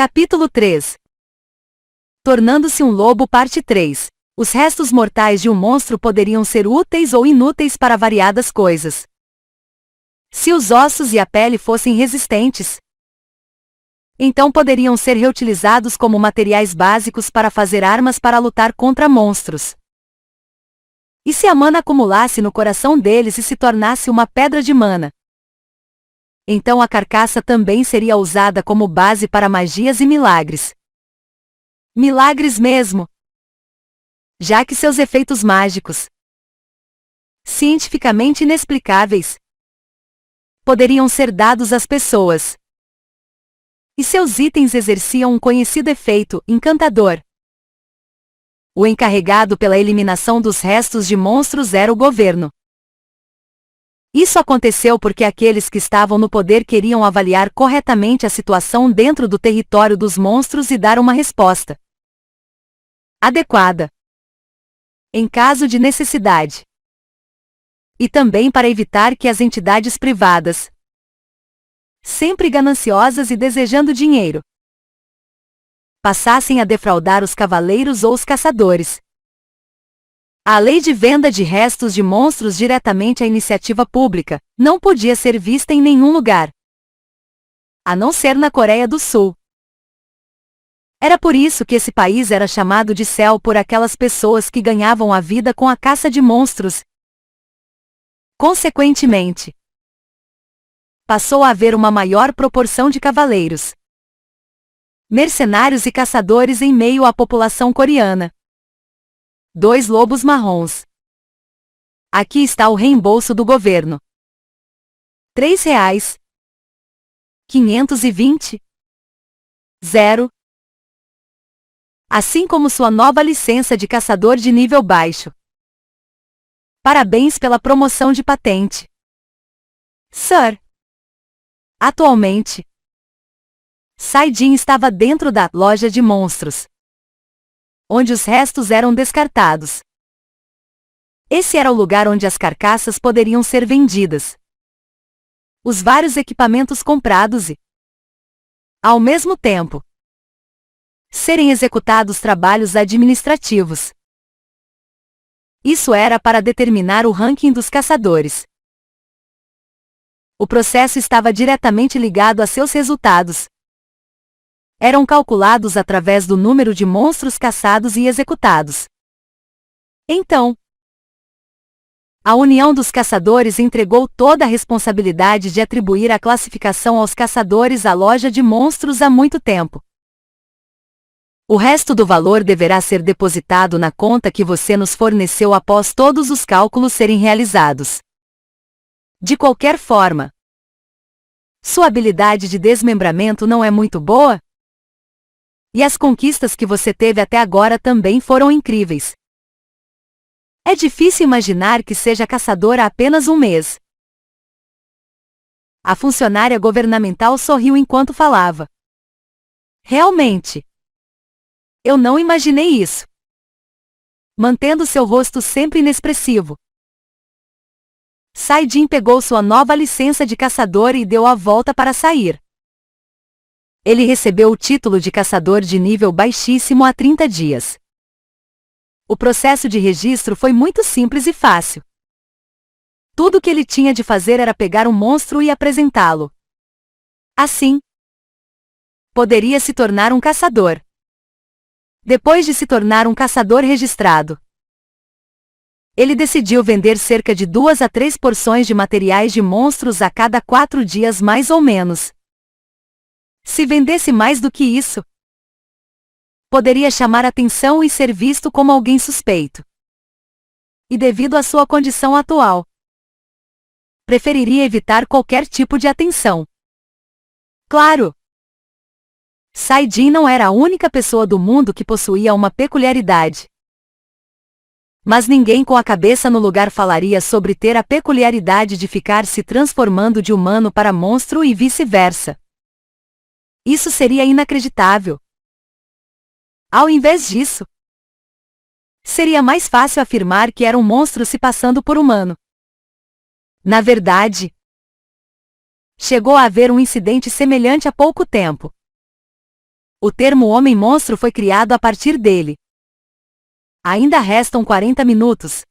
Capítulo 3. Tornando-se um lobo, parte 3. Os restos mortais de um monstro poderiam ser úteis ou inúteis para variadas coisas. Se os ossos e a pele fossem resistentes, então poderiam ser reutilizados como materiais básicos para fazer armas para lutar contra monstros. E se a mana acumulasse no coração deles e se tornasse uma pedra de mana, então a carcaça também seria usada como base para magias e milagres. Milagres mesmo, já que seus efeitos mágicos, cientificamente inexplicáveis, poderiam ser dados às pessoas. E seus itens exerciam um conhecido efeito encantador. O encarregado pela eliminação dos restos de monstros era o governo. Isso aconteceu porque aqueles que estavam no poder queriam avaliar corretamente a situação dentro do território dos monstros e dar uma resposta adequada em caso de necessidade. E também para evitar que as entidades privadas, sempre gananciosas e desejando dinheiro, passassem a defraudar os cavaleiros ou os caçadores. A lei de venda de restos de monstros diretamente à iniciativa pública não podia ser vista em nenhum lugar, a não ser na Coreia do Sul. Era por isso que esse país era chamado de céu por aquelas pessoas que ganhavam a vida com a caça de monstros. Consequentemente, passou a haver uma maior proporção de cavaleiros, mercenários e caçadores em meio à população coreana. 2 lobos marrons. Aqui está o reembolso do governo. R$ 3,520. 0. Assim como sua nova licença de caçador de nível baixo. Parabéns pela promoção de patente, Sir. Atualmente, Saidin estava dentro da loja de monstros, onde os restos eram descartados. Esse era o lugar onde as carcaças poderiam ser vendidas, os vários equipamentos comprados e, ao mesmo tempo, serem executados trabalhos administrativos. Isso era para determinar o ranking dos caçadores. O processo estava diretamente ligado a seus resultados. Eram calculados através do número de monstros caçados e executados. Então, a União dos Caçadores entregou toda a responsabilidade de atribuir a classificação aos caçadores à loja de monstros há muito tempo. O resto do valor deverá ser depositado na conta que você nos forneceu após todos os cálculos serem realizados. De qualquer forma, sua habilidade de desmembramento não é muito boa? E as conquistas que você teve até agora também foram incríveis. É difícil imaginar que seja caçadora há apenas um mês. A funcionária governamental sorriu enquanto falava. Realmente, eu não imaginei isso. Mantendo seu rosto sempre inexpressivo, Saidin pegou sua nova licença de caçador e deu a volta para sair. Ele recebeu o título de caçador de nível baixíssimo há 30 dias. O processo de registro foi muito simples e fácil. Tudo o que ele tinha de fazer era pegar um monstro e apresentá-lo. Assim, poderia se tornar um caçador. Depois de se tornar um caçador registrado, ele decidiu vender cerca de 2 a 3 porções de materiais de monstros a cada 4 dias mais ou menos. Se vendesse mais do que isso, poderia chamar atenção e ser visto como alguém suspeito. E devido à sua condição atual, preferiria evitar qualquer tipo de atenção. Claro! Saidin não era a única pessoa do mundo que possuía uma peculiaridade. Mas ninguém com a cabeça no lugar falaria sobre ter a peculiaridade de ficar se transformando de humano para monstro e vice-versa. Isso seria inacreditável. Ao invés disso, seria mais fácil afirmar que era um monstro se passando por humano. Na verdade, chegou a haver um incidente semelhante há pouco tempo. O termo homem-monstro foi criado a partir dele. Ainda restam 40 minutos.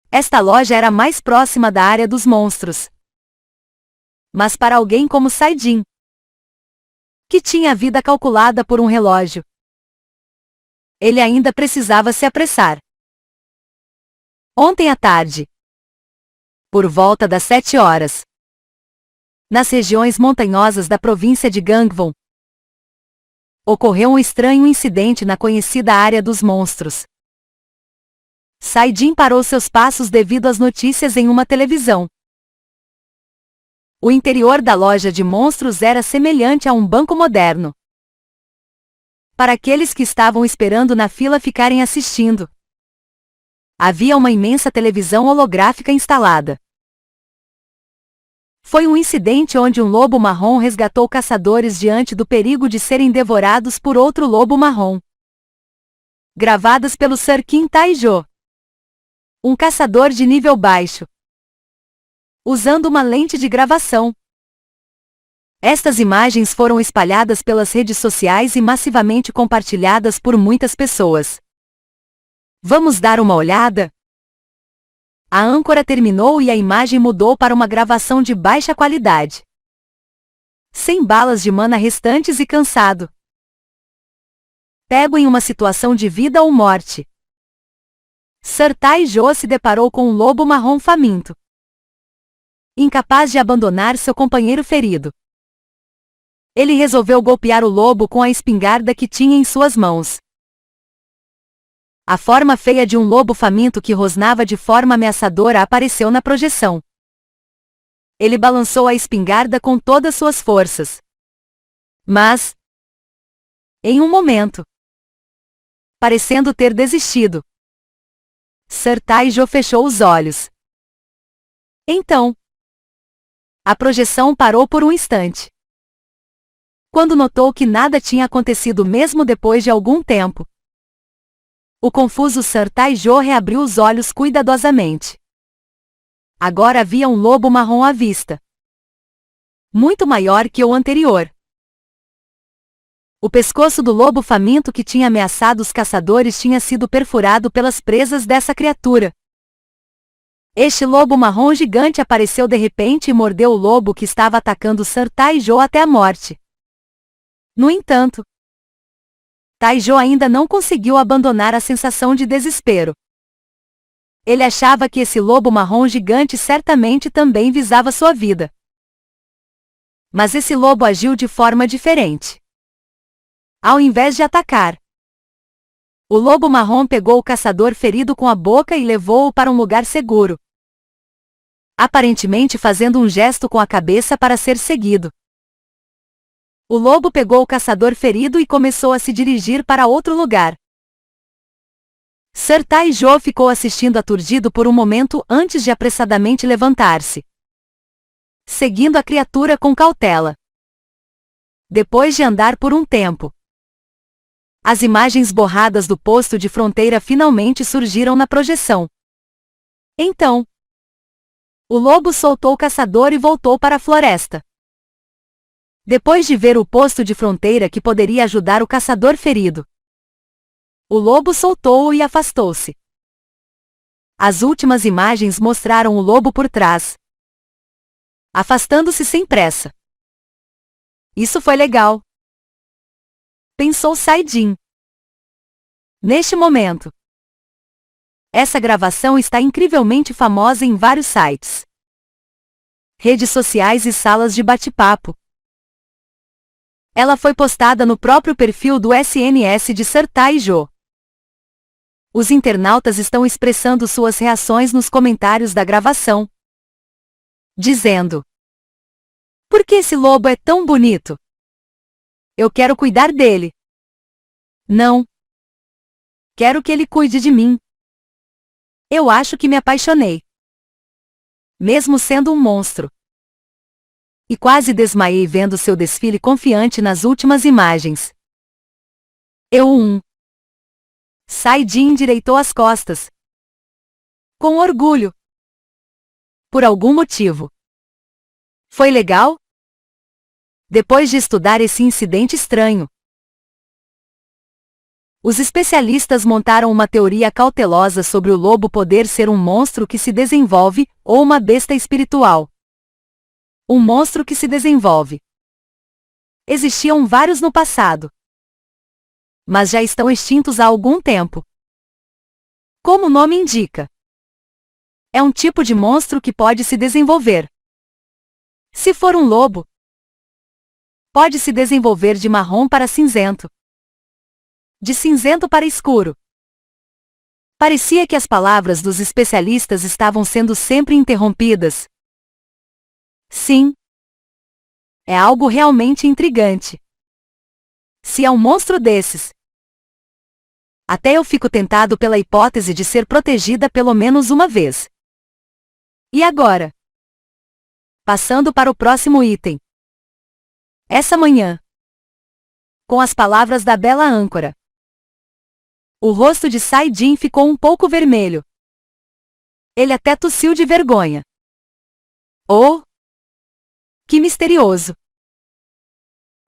Esta loja era mais próxima da área dos monstros. Mas para alguém como Saidin, que tinha a vida calculada por um relógio, ele ainda precisava se apressar. Ontem à tarde, por volta das 7 horas, nas regiões montanhosas da província de Gangwon, ocorreu um estranho incidente na conhecida área dos monstros. Saidin parou seus passos devido às notícias em uma televisão. O interior da loja de monstros era semelhante a um banco moderno. Para aqueles que estavam esperando na fila ficarem assistindo, havia uma imensa televisão holográfica instalada. Foi um incidente onde um lobo marrom resgatou caçadores diante do perigo de serem devorados por outro lobo marrom. Gravadas pelo Sir Kim Tae-jo, um caçador de nível baixo, usando uma lente de gravação. Estas imagens foram espalhadas pelas redes sociais e massivamente compartilhadas por muitas pessoas. Vamos dar uma olhada? A âncora terminou e a imagem mudou para uma gravação de baixa qualidade. Sem balas de mana restantes e cansado. Pego em uma situação de vida ou morte. Sir Tae-jo se deparou com um lobo marrom faminto, incapaz de abandonar seu companheiro ferido. Ele resolveu golpear o lobo com a espingarda que tinha em suas mãos. A forma feia de um lobo faminto que rosnava de forma ameaçadora apareceu na projeção. Ele balançou a espingarda com todas suas forças. Mas, em um momento, parecendo ter desistido, Sir Tae-jo fechou os olhos. Então, a projeção parou por um instante. Quando notou que nada tinha acontecido mesmo depois de algum tempo, o confuso Sir Tae-jo reabriu os olhos cuidadosamente. Agora havia um lobo marrom à vista, muito maior que o anterior. O pescoço do lobo faminto que tinha ameaçado os caçadores tinha sido perfurado pelas presas dessa criatura. Este lobo marrom gigante apareceu de repente e mordeu o lobo que estava atacando Sir Tae-jo até a morte. No entanto, Tae-jo ainda não conseguiu abandonar a sensação de desespero. Ele achava que esse lobo marrom gigante certamente também visava sua vida. Mas esse lobo agiu de forma diferente. Ao invés de atacar, o lobo marrom pegou o caçador ferido com a boca e levou-o para um lugar seguro, aparentemente fazendo um gesto com a cabeça para ser seguido. O lobo pegou o caçador ferido e começou a se dirigir para outro lugar. Sir Tae-jo ficou assistindo aturdido por um momento antes de apressadamente levantar-se, seguindo a criatura com cautela. Depois de andar por um tempo, as imagens borradas do posto de fronteira finalmente surgiram na projeção. Então, o lobo soltou o caçador e voltou para a floresta. Depois de ver o posto de fronteira que poderia ajudar o caçador ferido, o lobo soltou-o e afastou-se. As últimas imagens mostraram o lobo por trás, afastando-se sem pressa. Isso foi legal, pensou Saidin. Neste momento, essa gravação está incrivelmente famosa em vários sites, redes sociais e salas de bate-papo. Ela foi postada no próprio perfil do SNS de Sir Tae-jo. Os internautas estão expressando suas reações nos comentários da gravação, dizendo: "Por que esse lobo é tão bonito? Eu quero cuidar dele. Não. Quero que ele cuide de mim. Eu acho que me apaixonei. Mesmo sendo um monstro." E quase desmaiei vendo seu desfile confiante nas últimas imagens. Saidin endireitou as costas, com orgulho. Por algum motivo. Foi legal? Depois de estudar esse incidente estranho, Os especialistas montaram uma teoria cautelosa sobre o lobo poder ser um monstro que se desenvolve, ou uma besta espiritual. Um monstro que se desenvolve. Existiam vários no passado, mas já estão extintos há algum tempo. Como o nome indica, é um tipo de monstro que pode se desenvolver. Se for um lobo, pode se desenvolver de marrom para cinzento, de cinzento para escuro. Parecia que as palavras dos especialistas estavam sendo sempre interrompidas. Sim. É algo realmente intrigante. Se é um monstro desses, até eu fico tentado pela hipótese de ser protegida pelo menos uma vez. E agora? Passando para o próximo item. Essa manhã, com as palavras da bela âncora, o rosto de Saidin ficou um pouco vermelho. Ele até tossiu de vergonha. Oh! Que misterioso!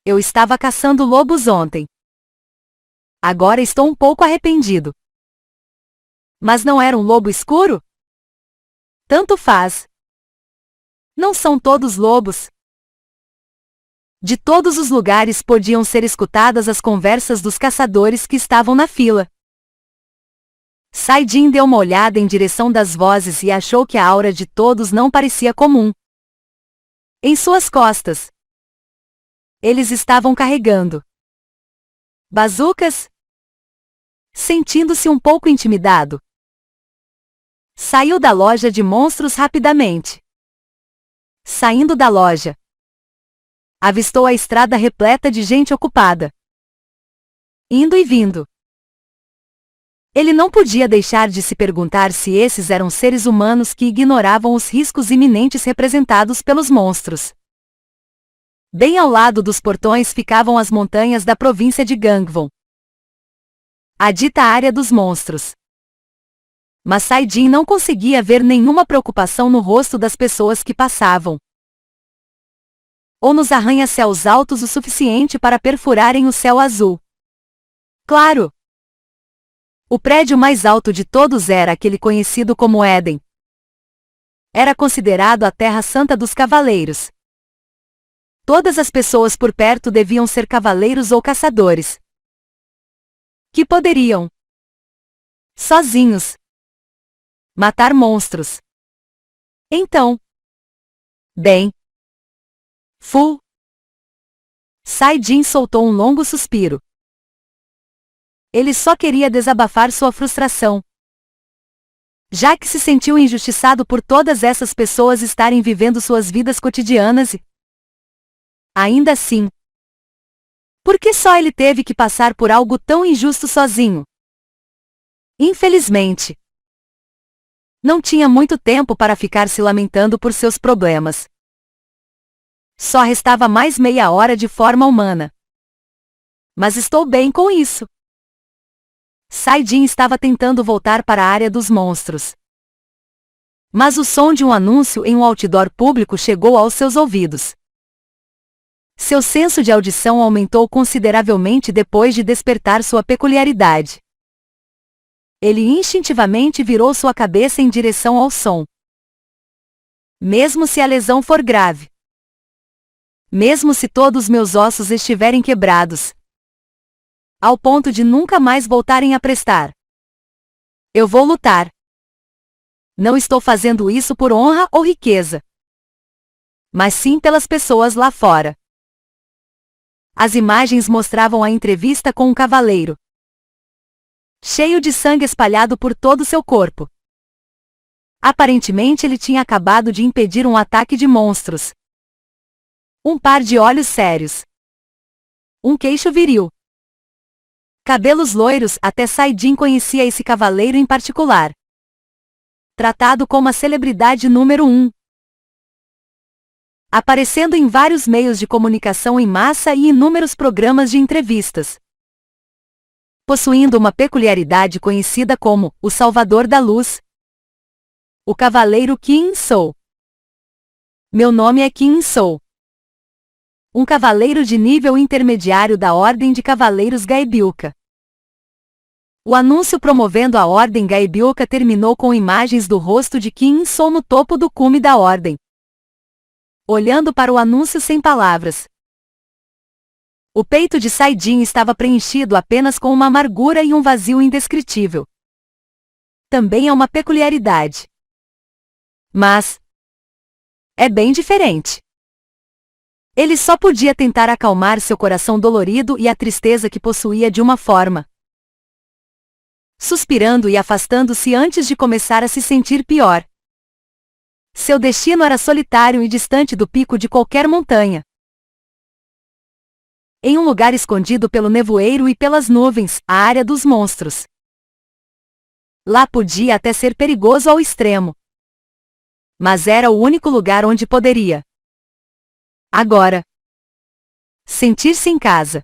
Eu estava caçando lobos ontem. Agora estou um pouco arrependido. Mas não era um lobo escuro? Tanto faz. Não são todos lobos. De todos os lugares podiam ser escutadas as conversas dos caçadores que estavam na fila. Saidin deu uma olhada em direção das vozes e achou que a aura de todos não parecia comum. Em suas costas, eles estavam carregando bazucas. Sentindo-se um pouco intimidado, saiu da loja de monstros rapidamente. Saindo da loja, avistou a estrada repleta de gente ocupada, indo e vindo. Ele não podia deixar de se perguntar se esses eram seres humanos que ignoravam os riscos iminentes representados pelos monstros. Bem ao lado dos portões ficavam as montanhas da província de Gangwon, a dita área dos monstros. Mas Saidin não conseguia ver nenhuma preocupação no rosto das pessoas que passavam, ou nos arranha-céus altos o suficiente para perfurarem o céu azul. Claro! O prédio mais alto de todos era aquele conhecido como Éden. Era considerado a Terra Santa dos Cavaleiros. Todas as pessoas por perto deviam ser cavaleiros ou caçadores, que poderiam, sozinhos, matar monstros. Então, bem, Saidin soltou um longo suspiro. Ele só queria desabafar sua frustração, já que se sentiu injustiçado por todas essas pessoas estarem vivendo suas vidas cotidianas e, ainda assim, por que só ele teve que passar por algo tão injusto sozinho? Infelizmente, não tinha muito tempo para ficar se lamentando por seus problemas. Só restava mais meia hora de forma humana. Mas estou bem com isso. Saidin estava tentando voltar para a área dos monstros, mas o som de um anúncio em um outdoor público chegou aos seus ouvidos. Seu senso de audição aumentou consideravelmente depois de despertar sua peculiaridade. Ele instintivamente virou sua cabeça em direção ao som. Mesmo se a lesão for grave, mesmo se todos meus ossos estiverem quebrados, ao ponto de nunca mais voltarem a prestar, eu vou lutar. Não estou fazendo isso por honra ou riqueza, mas sim pelas pessoas lá fora. As imagens mostravam a entrevista com um cavaleiro, cheio de sangue espalhado por todo seu corpo. Aparentemente ele tinha acabado de impedir um ataque de monstros. Um par de olhos sérios, um queixo viril, cabelos loiros. Até Saidin conhecia esse cavaleiro em particular, tratado como a celebridade número 1, aparecendo em vários meios de comunicação em massa e inúmeros programas de entrevistas. Possuindo uma peculiaridade conhecida como o Salvador da Luz, o Cavaleiro Qin Sou. Meu nome é Qin Sou, um cavaleiro de nível intermediário da Ordem de Cavaleiros Gaibyuka. O anúncio promovendo a Ordem Gaibioka terminou com imagens do rosto de Kim Il-sung no topo do cume da ordem, olhando para o anúncio sem palavras. O peito de Saidin estava preenchido apenas com uma amargura e um vazio indescritível. Também é uma peculiaridade. Mas é bem diferente. Ele só podia tentar acalmar seu coração dolorido e a tristeza que possuía de uma forma, suspirando e afastando-se antes de começar a se sentir pior. Seu destino era solitário e distante do pico de qualquer montanha. Em um lugar escondido pelo nevoeiro e pelas nuvens, a área dos monstros. Lá podia até ser perigoso ao extremo. Mas era o único lugar onde poderia, agora, sentir-se em casa.